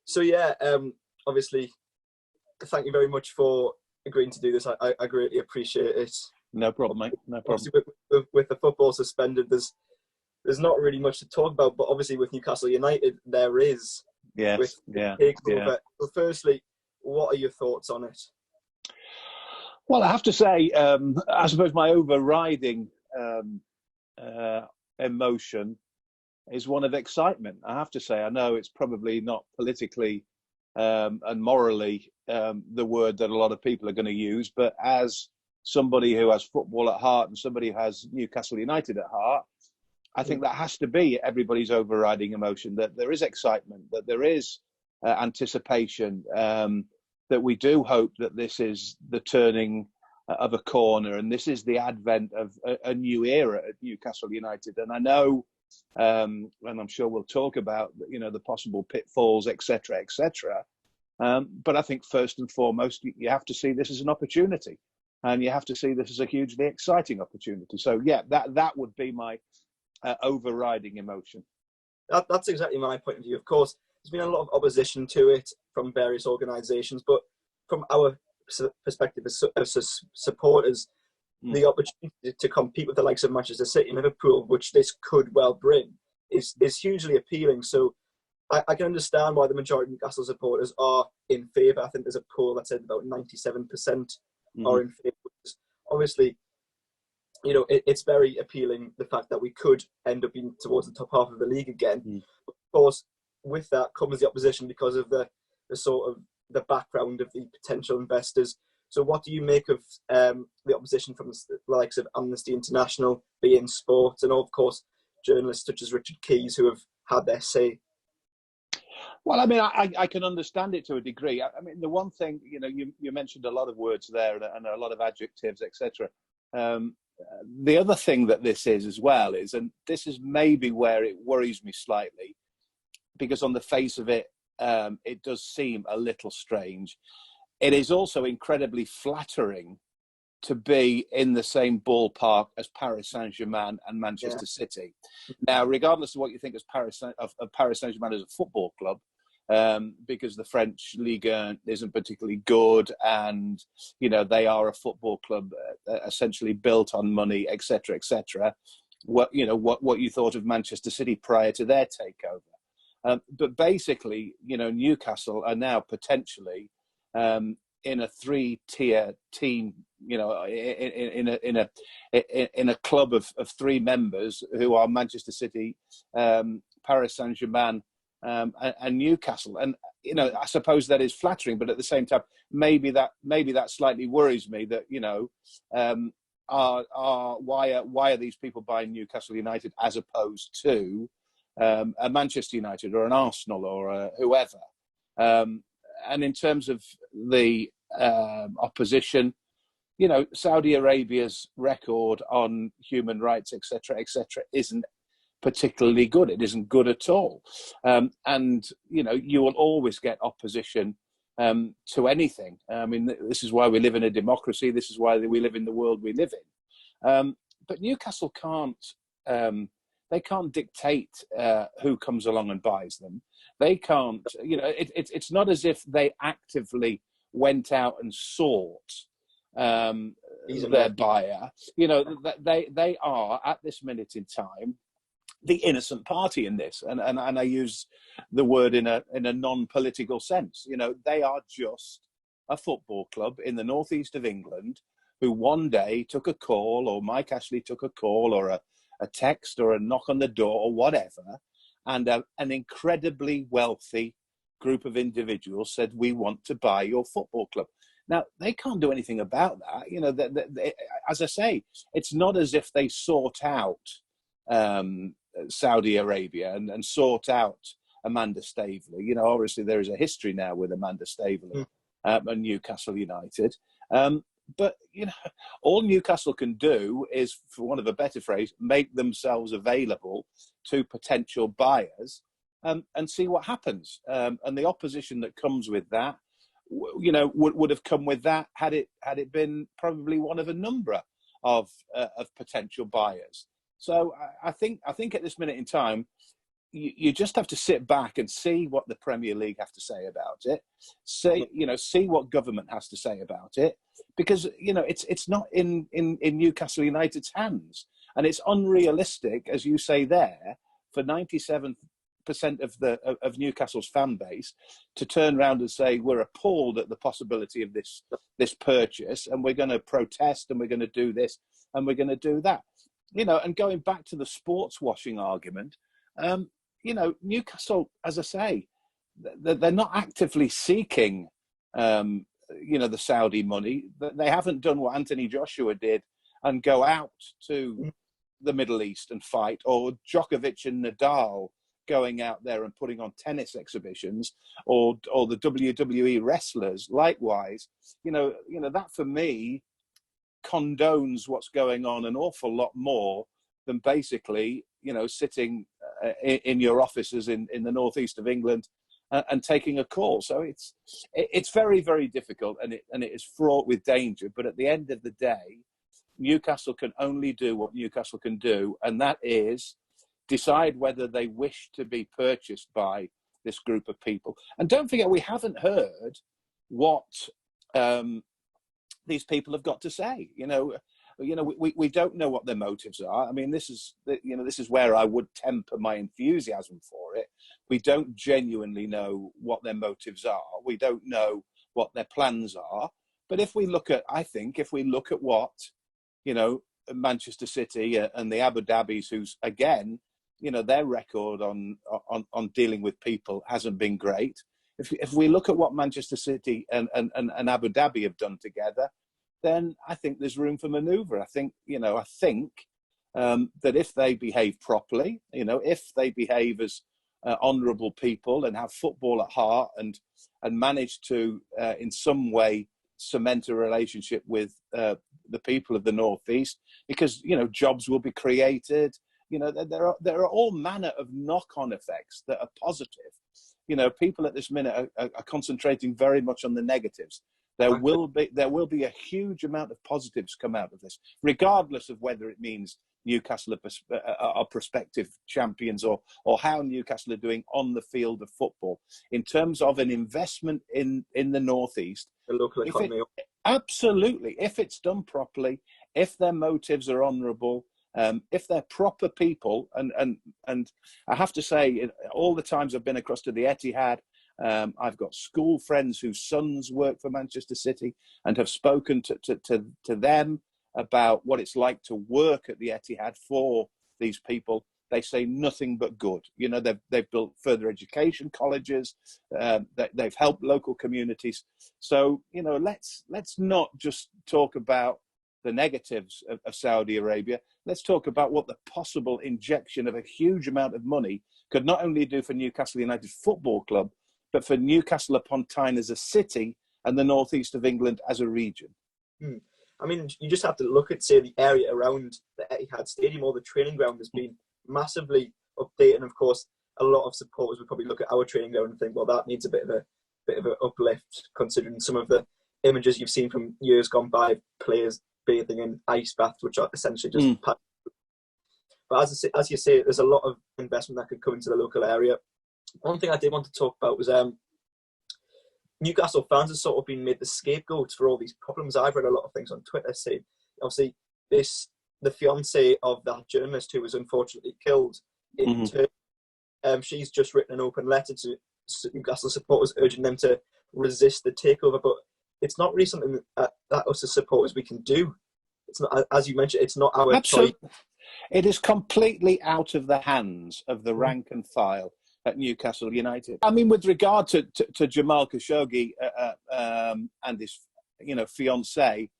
So yeah, obviously, thank you very much for agreeing to do this. I greatly appreciate it. No problem, mate. No problem. Obviously, with the football suspended, there's not really much to talk about. But obviously, with Newcastle United, there is. Yes. With Yeah. Takeover. Yeah. Well, firstly, what are your thoughts on it? Well, I have to say, I suppose my overriding emotion is one of excitement. I have to say, I know it's probably not politically and morally the word that a lot of people are going to use, but as somebody who has football at heart and somebody who has Newcastle United at heart, I think that has to be everybody's overriding emotion, that there is excitement, that there is anticipation, that we do hope that this is the turning of a corner and this is the advent of a new era at Newcastle United. And I know, and I'm sure we'll talk about, the possible pitfalls, etc., etc. But I think first and foremost, you have to see this as an opportunity, and you have to see this as a hugely exciting opportunity. So yeah, that would be my overriding emotion. That's exactly my point of view. Of course, there's been a lot of opposition to it from various organisations, but from our perspective as supporters, the opportunity to compete with the likes of Manchester City and Liverpool, which this could well bring, is hugely appealing. So I can understand why the majority of Newcastle supporters are in favour. I think there's a poll that said about 97% are in favour. Obviously, it's very appealing, the fact that we could end up being towards the top half of the league again. Of course, with that comes the opposition because of the sort of the background of the potential investors. So what do you make of the opposition from the likes of Amnesty International, beIN Sports, and of course journalists such as Richard Keys, who have had their say? Well, I mean, I can understand it to a degree. I mean, the one thing, you mentioned a lot of words there and a lot of adjectives, etc. The other thing that this is as well is, and this is maybe where it worries me slightly, because on the face of it, it does seem a little strange. It is also incredibly flattering to be in the same ballpark as Paris Saint-Germain and Manchester City. Now, regardless of what you think of Paris Saint-Germain as a football club, because the French Ligue 1 isn't particularly good, and they are a football club essentially built on money, etc., etc. What you thought of Manchester City prior to their takeover, but basically, Newcastle are now potentially in a three-tier team, in a club of three members who are Manchester City, Paris Saint-Germain, and Newcastle. And I suppose that is flattering, but at the same time, maybe that slightly worries me. That why are these people buying Newcastle United as opposed to a Manchester United or an Arsenal or whoever? And in terms of the opposition, Saudi Arabia's record on human rights, etc., etc., isn't particularly good. It isn't good at all. And you will always get opposition to anything. I mean, this is why we live in a democracy. This is why we live in the world we live in. But Newcastle can't. They can't dictate who comes along and buys them. They can't. It's not as if they actively went out and sought their buyer. They are at this minute in time the innocent party in this, and I use the word in a non-political sense. They are just a football club in the northeast of England who one day took a call, or Mike Ashley took a call, or a text, or a knock on the door, or whatever, and an incredibly wealthy group of individuals said, "We want to buy your football club." Now, they can't do anything about that. As I say, it's not as if they sought out Saudi Arabia and sought out Amanda Staveley. Obviously there is a history now with Amanda Staveley and Newcastle United. But all Newcastle can do is, for want of a better phrase, make themselves available to potential buyers and see what happens. And the opposition that comes with that, would have come with that had it been probably one of a number of potential buyers. So I think at this minute in time, you just have to sit back and see what the Premier League have to say about it. See what government has to say about it, because it's not in Newcastle United's hands, and it's unrealistic, as you say there, for 97% of Newcastle's fan base to turn around and say we're appalled at the possibility of this purchase, and we're going to protest, and we're going to do this, and we're going to do that. And going back to the sports washing argument. Newcastle, as I say, they're not actively seeking, the Saudi money. They haven't done what Anthony Joshua did and go out to the Middle East and fight, or Djokovic and Nadal going out there and putting on tennis exhibitions, or the WWE wrestlers likewise. That for me condones what's going on an awful lot more than basically, sitting in your offices in the northeast of England and taking a call. So it's very, very difficult, and it is fraught with danger. But at the end of the day, Newcastle can only do what Newcastle can do, and that is decide whether they wish to be purchased by this group of people. And don't forget, we haven't heard what these people have got to say. We don't know what their motives are. I mean, this is where I would temper my enthusiasm for it. We don't genuinely know what their motives are. We don't know what their plans are. But if we look at what, Manchester City and the Abu Dhabis, who's again, their record on dealing with people hasn't been great. If we look at what Manchester City and Abu Dhabi have done together, then I think there's room for manoeuvre. I think that if they behave properly, if they behave as honourable people and have football at heart and manage to, in some way, cement a relationship with the people of the Northeast, because, jobs will be created. There are all manner of knock-on effects that are positive. People at this minute are concentrating very much on the negatives. There will be a huge amount of positives come out of this, regardless of whether it means Newcastle are prospective champions or how Newcastle are doing on the field of football. In terms of an investment in the Northeast, the local economy. Absolutely. If it's done properly, if their motives are honourable, if they're proper people, and I have to say, all the times I've been across to the Etihad, I've got school friends whose sons work for Manchester City and have spoken to them about what it's like to work at the Etihad for these people. They say nothing but good. They've built further education colleges. They've helped local communities. So, let's not just talk about the negatives of Saudi Arabia. Let's talk about what the possible injection of a huge amount of money could not only do for Newcastle United Football Club, but for Newcastle upon Tyne as a city and the northeast of England as a region. I mean, you just have to look at, say, the area around the Etihad Stadium or the training ground has been massively updated. And of course, a lot of supporters would probably look at our training ground and think, well, that needs a bit of an uplift, considering some of the images you've seen from years gone by, players bathing in ice baths, which are essentially just But as you say, there's a lot of investment that could come into the local area. One thing I did want to talk about was Newcastle fans have sort of been made the scapegoats for all these problems. I've read a lot of things on Twitter saying, obviously, the fiance of that journalist who was unfortunately killed in Turkey, she's just written an open letter to Newcastle supporters urging them to resist the takeover. But it's not really something that us as supporters we can do. It's not, as you mentioned, it's not our choice. It is completely out of the hands of the rank and file at Newcastle United. I mean, with regard to Jamal Khashoggi and his, fiancée,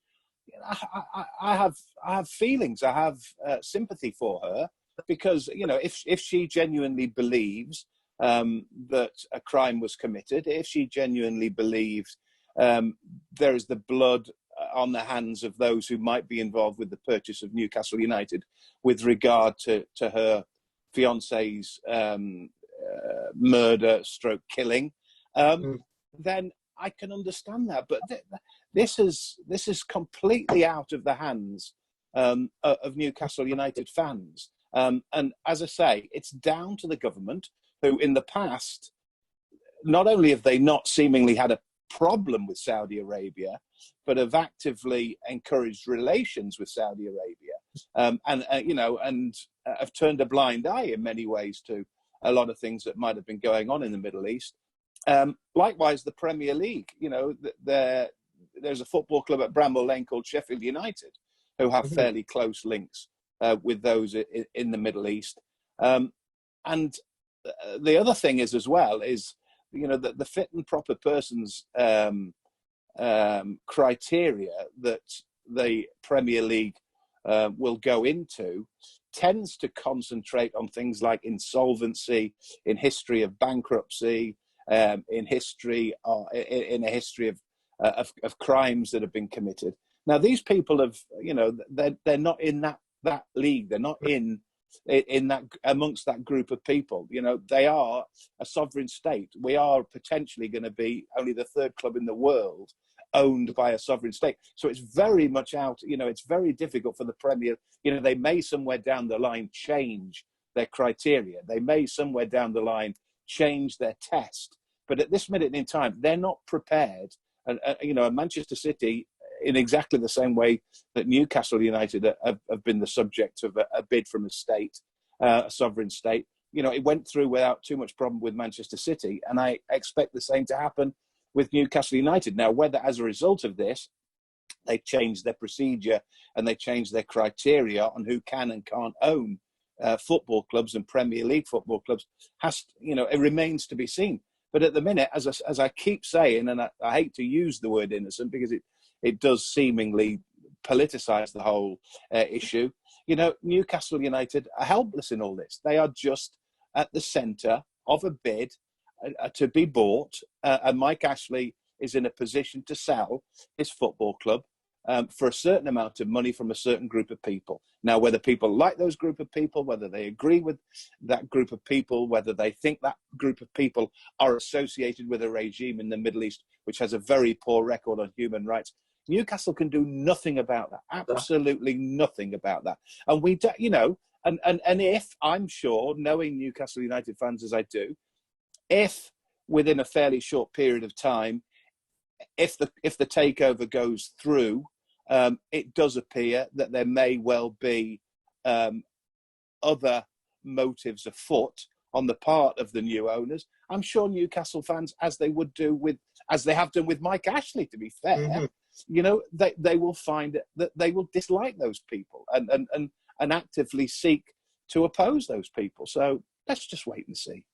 I have feelings. I have sympathy for her because, if she genuinely believes that a crime was committed, if she genuinely believes there is the blood on the hands of those who might be involved with the purchase of Newcastle United with regard to her fiancé's murder/killing, then I can understand that. But this is completely out of the hands of Newcastle United fans. And as I say, it's down to the government, who in the past, not only have they not seemingly had a problem with Saudi Arabia, but have actively encouraged relations with Saudi Arabia, and have turned a blind eye in many ways to a lot of things that might have been going on in the Middle East. Likewise, the Premier League, there's a football club at Bramall Lane called Sheffield United, who have fairly close links with those in the Middle East. And the other thing is, as well, is, the fit and proper persons criteria that the Premier League will go into tends to concentrate on things like insolvency, in history of bankruptcy, in a history of crimes that have been committed. Now, these people have, they're not in that league. They're not in that, amongst that group of people. They are a sovereign state. We are potentially going to be only the third club in the world owned by a sovereign state. So it's very much out, it's very difficult for the Premier. They may somewhere down the line change their criteria. They may somewhere down the line change their test. But at this minute in time, they're not prepared. And Manchester City, in exactly the same way that Newcastle United have been the subject of a bid from a state, a sovereign state, it went through without too much problem with Manchester City. And I expect the same to happen with Newcastle United. Now, whether as a result of this, they change their procedure and they change their criteria on who can and can't own football clubs and Premier League football clubs, it remains to be seen. But at the minute, as I keep saying, and I hate to use the word innocent because it does seemingly politicise the whole issue. Newcastle United are helpless in all this. They are just at the centre of a bid to be bought, and Mike Ashley is in a position to sell his football club for a certain amount of money from a certain group of people. Now, whether people like those group of people, whether they agree with that group of people, whether they think that group of people are associated with a regime in the Middle East which has a very poor record on human rights, Newcastle can do nothing about that. Absolutely nothing about that. And we, and if, I'm sure, knowing Newcastle United fans as I do, if within a fairly short period of time, if the takeover goes through, it does appear that there may well be other motives afoot on the part of the new owners. I'm sure Newcastle fans, as they have done with Mike Ashley, to be fair, they will find that they will dislike those people and actively seek to oppose those people. So let's just wait and see.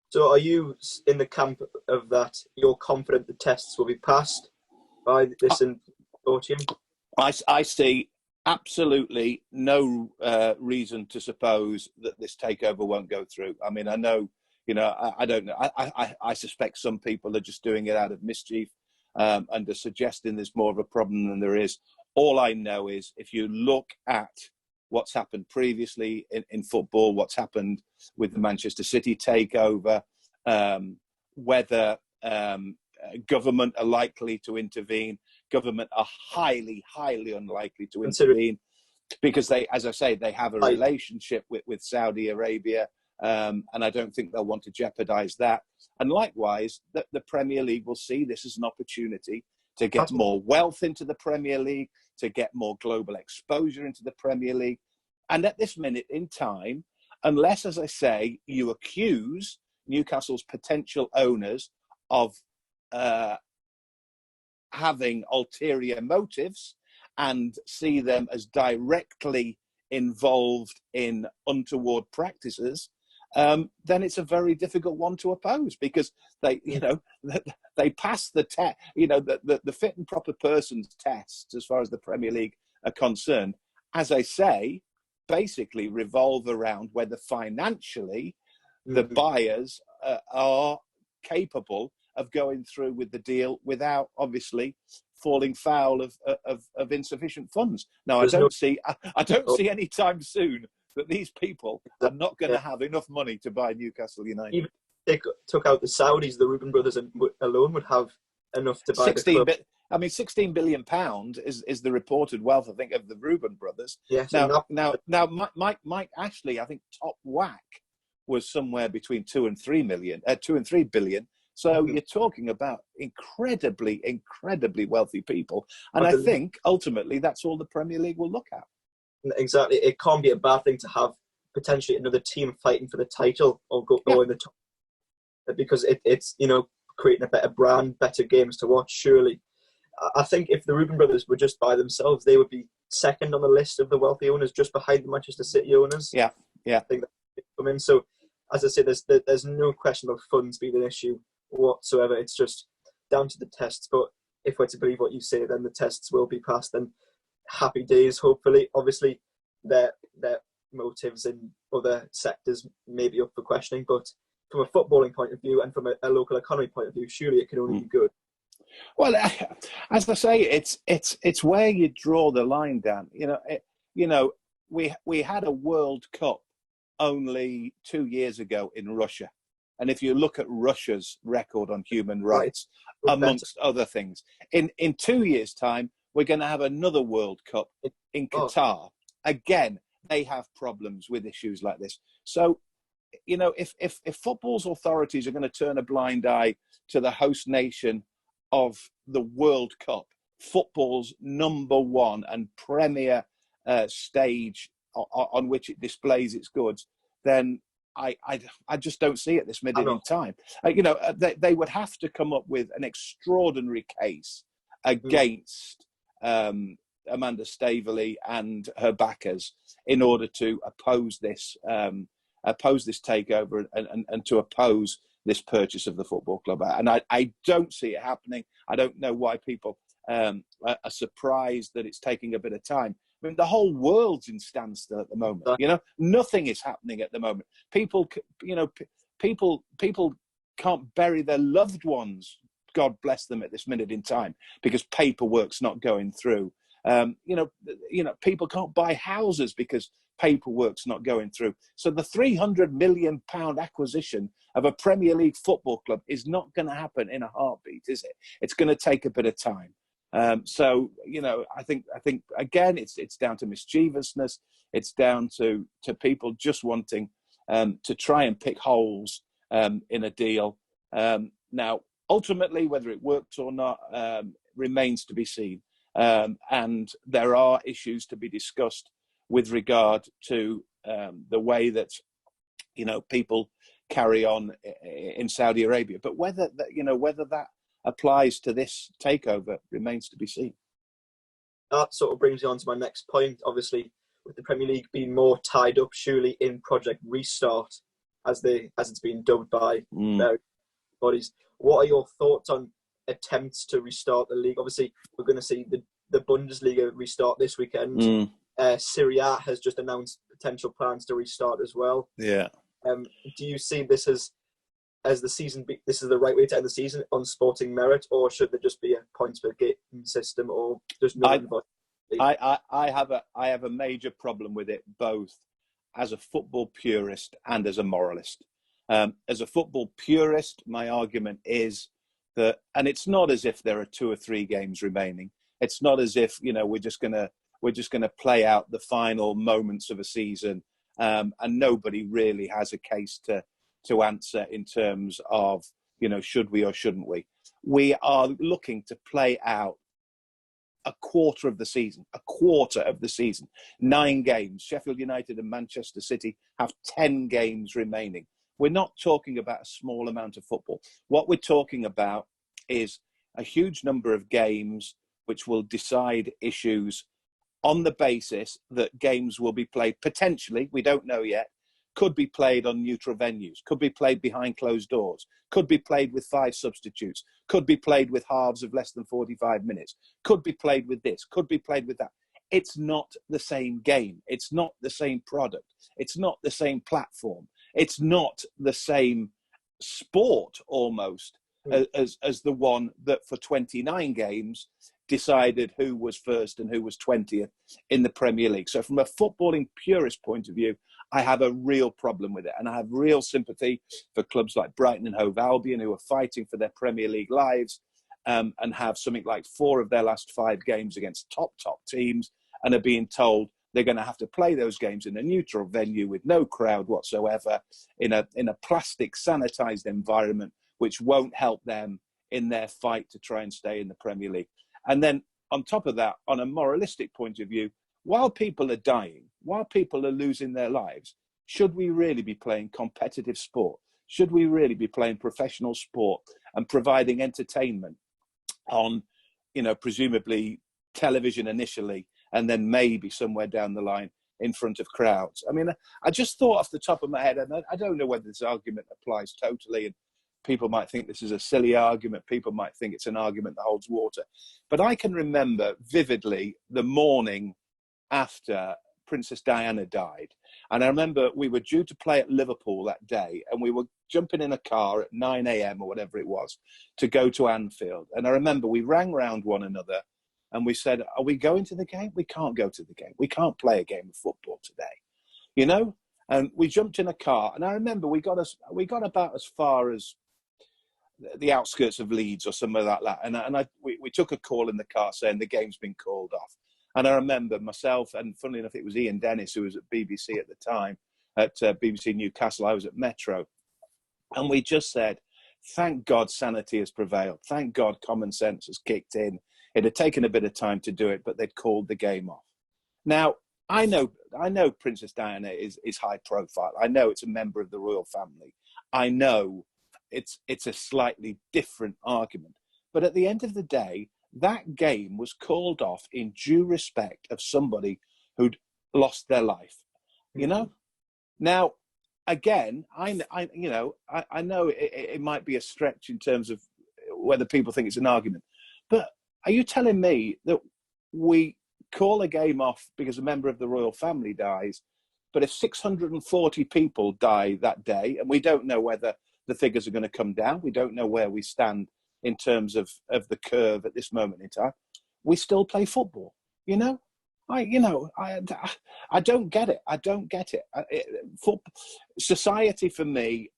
So are you in the camp of that you're confident the tests will be passed by this consortium? I see absolutely no reason to suppose that this takeover won't go through. I mean, I know, I don't know. I suspect some people are just doing it out of mischief and are suggesting there's more of a problem than there is. All I know is if you look at what's happened previously in football, what's happened with the Manchester City takeover, whether government are likely to intervene, government are highly, highly unlikely to intervene because they, as I say, they have a relationship with Saudi Arabia, and I don't think they'll want to jeopardize that. And likewise, the Premier League will see this as an opportunity to get more wealth into the Premier League, to get more global exposure into the Premier League. And at this minute in time, unless, as I say, you accuse Newcastle's potential owners of having ulterior motives and see them as directly involved in untoward practices, then it's a very difficult one to oppose because they pass the test, the fit and proper persons tests as far as the Premier League are concerned, as I say, basically revolve around whether financially the buyers are capable of going through with the deal without obviously falling foul of insufficient funds. Now, I don't see any time soon that these people are not going to have enough money to buy Newcastle United. Even if they took out the Saudis, the Reuben brothers alone would have enough to buy the club. 16 billion pound is the reported wealth, I think, of the Reuben brothers. Yes. Now, Mike Ashley, I think top whack was somewhere between 2 and 3 billion. So you're talking about incredibly wealthy people, and I think ultimately that's all the Premier League will look at. Exactly, it can't be a bad thing to have potentially another team fighting for the title or go in the top, because it's creating a better brand, better games to watch. Surely, I think if the Reuben brothers were just by themselves, they would be second on the list of the wealthy owners, just behind the Manchester City owners. Yeah. I think that come in. So, as I say, there's no question of funds being an issue whatsoever. It's just down to the tests. But if we're to believe what you say, then the tests will be passed. And happy days, hopefully. Obviously, their motives in other sectors may be up for questioning, but from a footballing point of view and from a local economy point of view, surely it can only be good. Well, as I say, it's where you draw the line, Dan. We had a World Cup only 2 years ago in Russia, and if you look at Russia's record on human rights, amongst other things, in 2 years' time, we're going to have another World Cup in Qatar. Again, they have problems with issues like this. So, if football's authorities are going to turn a blind eye to the host nation of the World Cup, football's number one and premier stage on which it displays its goods, then I just don't see it this minute in time. They would have to come up with an extraordinary case against Amanda Staveley and her backers in order to oppose this takeover and to oppose this purchase of the football club. And I don't see it happening. I don't know why people are surprised that it's taking a bit of time. I mean, the whole world's in standstill at the moment. Nothing is happening at the moment. People can't bury their loved ones, God bless them, at this minute in time, because paperwork's not going through. People can't buy houses because paperwork's not going through. So the £300 million acquisition of a Premier League football club is not going to happen in a heartbeat, is it? It's going to take a bit of time. I think again, it's down to mischievousness. It's down to people just wanting to try and pick holes in a deal. Now, ultimately, whether it works or not remains to be seen. And there are issues to be discussed with regard to the way that people carry on in Saudi Arabia. But whether that applies to this takeover remains to be seen. That sort of brings me on to my next point. Obviously, with the Premier League being more tied up, surely, in Project Restart, as it's been dubbed by various bodies. What are your thoughts on attempts to restart the league? Obviously, we're going to see the Bundesliga restart this weekend. Serie A has just announced potential plans to restart as well. Yeah. Do you see this as the season? This is the right way to end the season on sporting merit, or should there just be a points per game system, or just no? I have a major problem with it, both as a football purist and as a moralist. As a football purist, my argument is that, and it's not as if there are 2 or 3 games remaining. It's not as if we're just gonna play out the final moments of a season, and nobody really has a case to answer in terms of should we or shouldn't we. We are looking to play out a quarter of the season. 9 games. Sheffield United and Manchester City have 10 games remaining. We're not talking about a small amount of football. What we're talking about is a huge number of games which will decide issues on the basis that games will be played potentially, we don't know yet, could be played on neutral venues, could be played behind closed doors, could be played with 5 substitutes, could be played with halves of less than 45 minutes, could be played with this, could be played with that. It's not the same game. It's not the same product. It's not the same platform. It's not the same sport almost as the one that for 29 games decided who was first and who was 20th in the Premier League. So from a footballing purist point of view, I have a real problem with it. And I have real sympathy for clubs like Brighton and Hove Albion, who are fighting for their Premier League lives. and have something like 4 of their last 5 games against top teams, and are being told they're going to have to play those games in a neutral venue with no crowd whatsoever, in a plastic sanitized environment, which won't help them in their fight to try and stay in the Premier League. And then on top of that, on a moralistic point of view, while people are dying, while people are losing their lives, should we really be playing competitive sport? Should we really be playing professional sport and providing entertainment on, presumably television initially, and then maybe somewhere down the line in front of crowds? I mean, I just thought off the top of my head, and I don't know whether this argument applies totally, and people might think this is a silly argument. People might think it's an argument that holds water. But I can remember vividly the morning after Princess Diana died. And I remember we were due to play at Liverpool that day, and we were jumping in a car at 9 a.m. or whatever it was to go to Anfield. And I remember we rang round one another and we said, are we going to the game? We can't go to the game. We can't play a game of football today, And we jumped in a car, and I remember we got about as far as the outskirts of Leeds or somewhere like that. And we took a call in the car saying the game's been called off. And I remember myself, and funnily enough, it was Ian Dennis, who was at BBC at the time, at BBC Newcastle. I was at Metro. And we just said, thank God sanity has prevailed. Thank God common sense has kicked in. It had taken a bit of time to do it, but they'd called the game off. Now, I know Princess Diana is high profile. I know it's a member of the royal family. I know it's a slightly different argument. But at the end of the day, that game was called off in due respect of somebody who'd lost their life, Now, again, I know it might be a stretch in terms of whether people think it's an argument, but are you telling me that we call a game off because a member of the royal family dies, but if 640 people die that day, and we don't know whether the figures are going to come down, we don't know where we stand in terms of the curve at this moment in time, we still play football? I don't get it. I don't get it. Society for me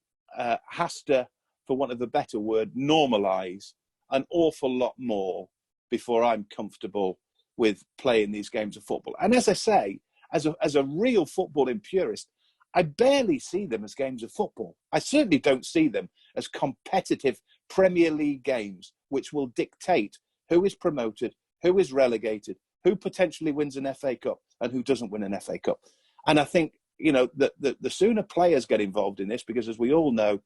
has to, for want of a better word, normalise an awful lot more before I'm comfortable with playing these games of football. And as I say, as a real footballing purist, I barely see them as games of football. I certainly don't see them as competitive Premier League games, which will dictate who is promoted, who is relegated, who potentially wins an FA Cup, and who doesn't win an FA Cup. And I think, the sooner players get involved in this, because as we all know,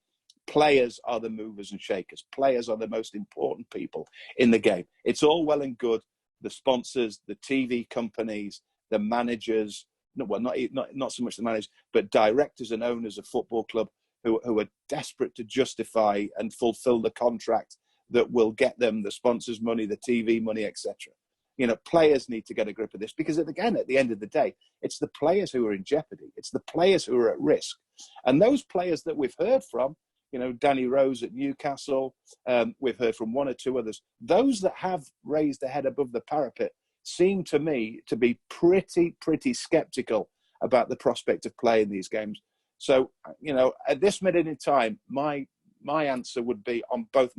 players are the movers and shakers. Players are the most important people in the game. It's all well and good, the sponsors, the TV companies, the managers, not so much the managers, but directors and owners of football club who are desperate to justify and fulfill the contract that will get them the sponsors' money, the TV money, etc. Players need to get a grip of this, because again, at the end of the day, it's the players who are in jeopardy. It's the players who are at risk. And those players that we've heard from, Danny Rose at Newcastle, we've heard from one or two others, those that have raised their head above the parapet seem to me to be pretty sceptical about the prospect of playing these games. So, at this minute in time, my answer would be on both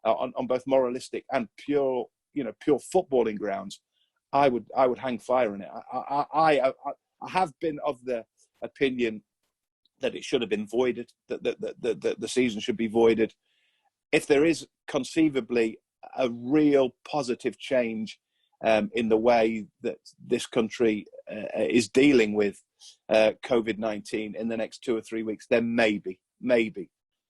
on both moralistic and pure footballing grounds, I would hang fire on it. I have been of the opinion that it should have been voided, that the season should be voided. If there is conceivably a real positive change in the way that this country is dealing with COVID-19 in the next 2 or 3 weeks, then maybe,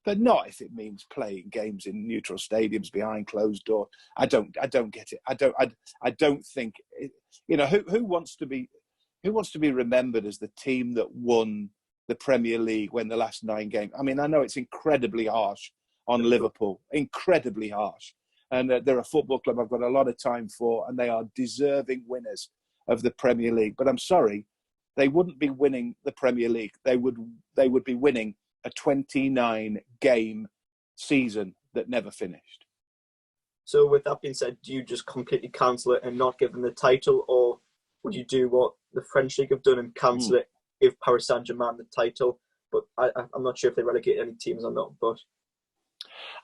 but not if it means playing games in neutral stadiums behind closed doors. I don't get it. I don't think who wants to be remembered as the team that won the Premier League when the last 9 games. I mean, I know it's incredibly harsh on Liverpool, incredibly harsh. And they're a football club I've got a lot of time for, and they are deserving winners of the Premier League. But I'm sorry, they wouldn't be winning the Premier League. They would be winning a 29-game season that never finished. So with that being said, do you just completely cancel it and not give them the title, or would you do what the French League have done and cancel it, give Paris Saint-Germain the title? But I'm not sure if they relegate any teams or not. But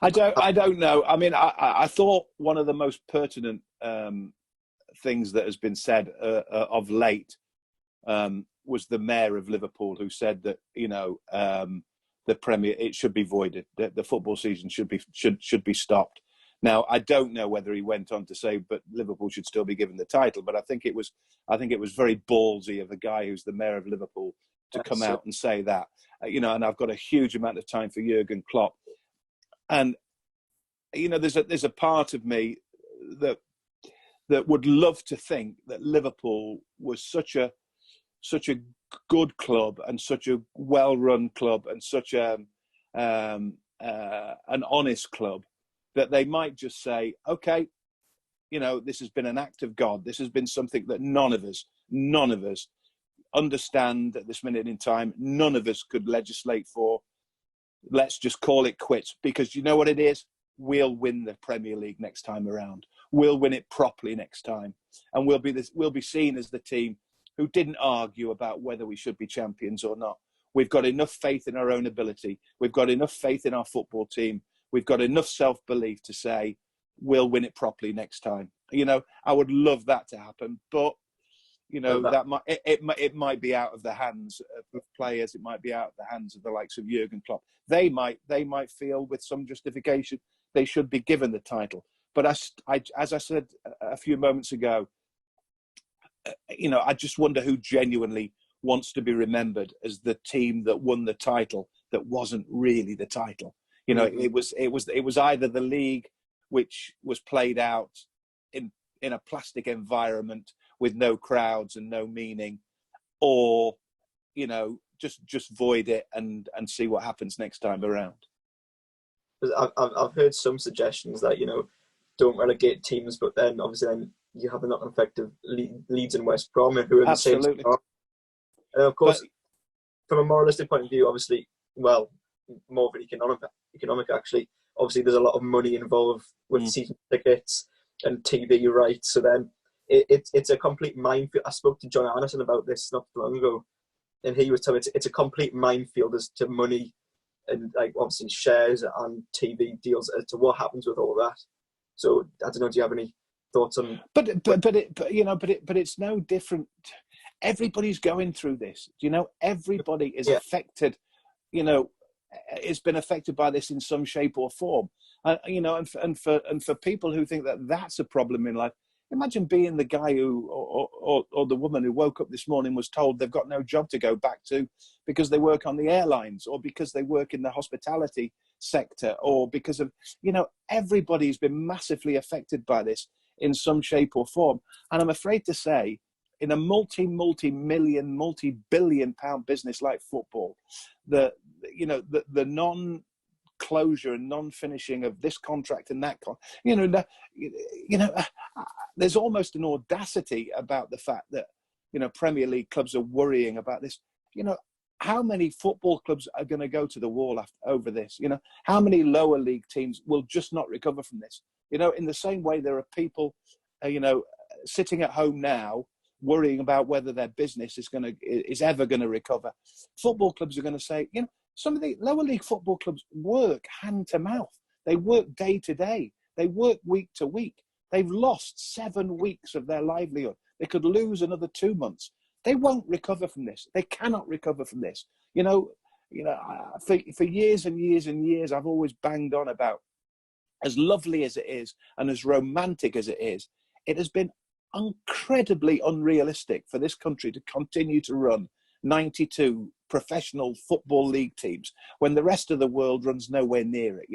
I don't know. I mean, I thought one of the most pertinent things that has been said of late was the mayor of Liverpool, who said that the Premier, it should be voided. The football season should be stopped. Now, I don't know whether he went on to say, but Liverpool should still be given the title. But I think it was very ballsy of the guy who's the mayor of Liverpool to come out and say that. And I've got a huge amount of time for Jurgen Klopp, and there's a part of me that would love to think that Liverpool was such a good club and such a well-run club and such an honest club that they might just say, okay, this has been an act of God. This has been something that none of us understand at this minute in time. None of us could legislate for. Let's just call it quits, because you know what it is? We'll win the Premier League next time around. We'll win it properly next time. And we'll be seen as the team who didn't argue about whether we should be champions or not. We've got enough faith in our own ability. We've got enough faith in our football team. We've got enough self-belief to say, we'll win it properly next time. I would love that to happen, but it might be out of the hands of players. It might be out of the hands of the likes of Jurgen Klopp. They might feel with some justification they should be given the title. But as I said a few moments ago, I just wonder who genuinely wants to be remembered as the team that won the title that wasn't really the title. It was either the league, which was played out in a plastic environment with no crowds and no meaning, or just void it and see what happens next time around. I've heard some suggestions that don't relegate teams, but then obviously you have the knock-on effect of Leeds and West Brom, who are the same. And of course, from a moralistic point of view, obviously, well, more of an economic actually. Obviously, there's a lot of money involved with season tickets and TV rights. So then it's a complete minefield. I spoke to John Anderson about this not too long ago, and he was telling me it's a complete minefield as to money and obviously shares and TV deals as to what happens with all that. So I don't know. Do you have any thoughts on? But it's no different. Everybody's going through this. Everybody is affected. It's been affected by this in some shape or form. And for people who think that that's a problem in life, imagine being the guy who or the woman who woke up this morning was told they've got no job to go back to because they work on the airlines, or because they work in the hospitality sector, or because of everybody's been massively affected by this in some shape or form. And I'm afraid to say, in a multi-million, multi-billion pound business like football, the non-closure and non-finishing of this contract and that there's almost an audacity about the fact that Premier League clubs are worrying about this. How many football clubs are going to go to the wall over this? How many lower league teams will just not recover from this? In the same way, there are people sitting at home now worrying about whether their business is ever going to recover. Football clubs are going to say, some of the lower league football clubs work hand to mouth. They work day to day. They work week to week. They've lost 7 weeks of their livelihood. They could lose another 2 months. They won't recover from this. They cannot recover from this. For years and years and years, I've always banged on about, as lovely as it is and as romantic as it has been incredibly unrealistic for this country to continue to run 92 professional football league teams when the rest of the world runs nowhere near it.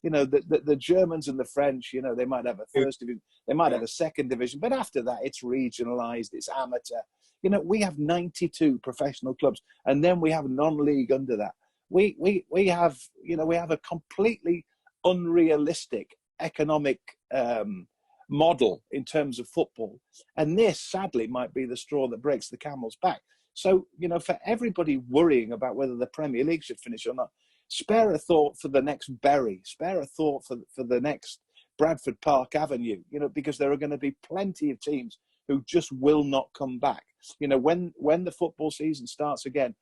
The Germans and the French, they might have a first division, they might have a second division, but after that it's regionalised, it's amateur. We have 92 professional clubs, and then we have non-league under that. We have a completely unrealistic economic model in terms of football, and this sadly might be the straw that breaks the camel's back. So for everybody worrying about whether the Premier League should finish or not, spare a thought for the next Bury, spare a thought for the next Bradford Park Avenue, because there are going to be plenty of teams who just will not come back. When the football season starts again,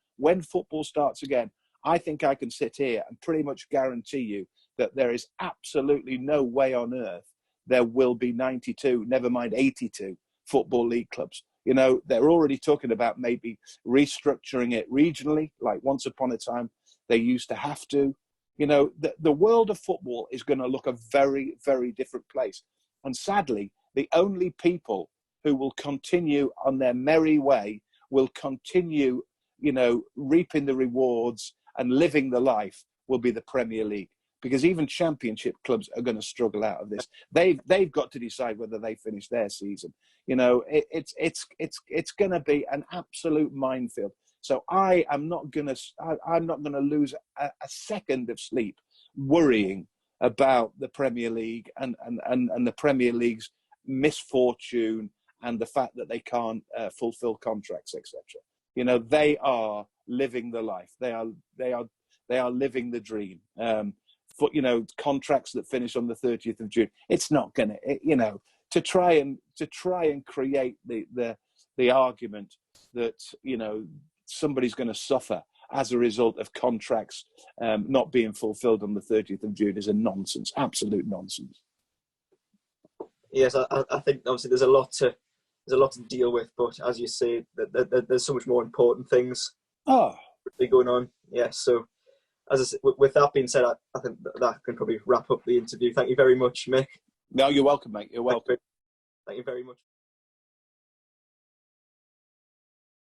I think I can sit here and pretty much guarantee you that there is absolutely no way on earth there will be 92, never mind 82 Football League clubs. You know, they're already talking about maybe restructuring it regionally, like once upon a time they used to have to. You know, the world of football is going to look a very, very different place. And sadly, the only people who will continue on their merry way will continue, you know, reaping the rewards and living the life will be the Premier League. Because even Championship clubs are going to struggle out of this. They've got to decide whether they finish their season. You know, it's going to be an absolute minefield. So I'm not going to lose a second of sleep worrying about the Premier League and the Premier League's misfortune and the fact that they can't fulfil contracts, etc. You know, they are living the life. They are living the dream. For, you know, contracts that finish on the 30th of June. It's not going to, you know, to try and create the argument that, you know, somebody's going to suffer as a result of contracts not being fulfilled on the 30th of June is a nonsense, absolute nonsense. Yes, I think obviously there's a lot to deal with, but as you say, there's so much more important things going on. Yes, so. As I said, with that being said, I think that can probably wrap up the interview. Thank you very much, Mick. No, you're welcome, mate. You're welcome. Thank you very much.